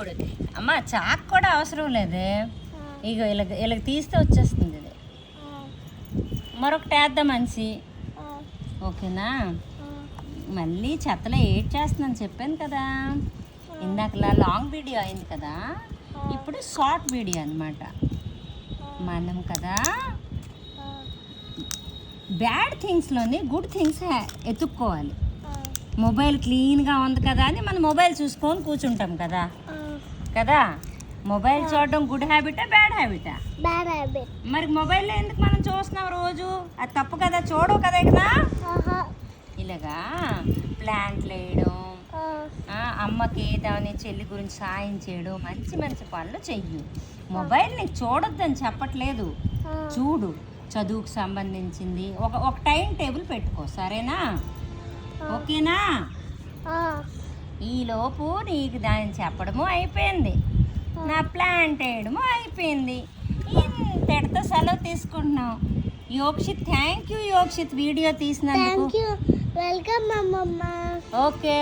చూడు అమ్మ, చాక్ కూడా అవసరం లేదే. ఇగో ఇలాగ తీస్తే వచ్చేస్తుంది ఇది. మరొకటి వేద్దాం మనిషి, ఓకేనా? మళ్ళీ చెత్తలో ఏడ్ చేస్తున్నాను చెప్పాను కదా. ఇందాకలా లాంగ్ వీడియో అయింది కదా, ఇప్పుడు షార్ట్ వీడియో అన్నమాట. మనం కదా బ్యాడ్ థింగ్స్లోని గుడ్ థింగ్స్ ఎత్తుక్కోవాలి. మొబైల్ క్లీన్గా ఉంది కదా అని మనం మొబైల్ చూసుకొని కూర్చుంటాం కదా కదా. మొబైల్ చూడడం గుడ్ హ్యాబిటా బ్యాడ్ హ్యాబిటా? Bad habit. మరి మొబైల్లో ఎందుకు మనం చూస్తున్నాం రోజు? అది తప్పు కదా, చూడవు కదా ఇక్కడ. ఇలాగా ప్లాంట్లు వేయడం, అమ్మకి దాని చెల్లి గురించి సాయం చేయడం, మంచి మంచి పనులు చెయ్యి. మొబైల్ నీకు చూడొద్దని చెప్పట్లేదు, చూడు. చదువుకు సంబంధించింది ఒక టైం టేబుల్ పెట్టుకో, సరేనా? ఓకేనా? ఈలోపు నీకు దాన్ని చెప్పడము అయిపోయింది, నా ప్లాంట్ వేయడము అయిపోయింది. ఇంతటితో సెలవు తీసుకుంటున్నాం. Yokshith, thank you Yokshith, video తీసినందుకు. వెల్కమ్ అమ్మమ్మ. ఓకే.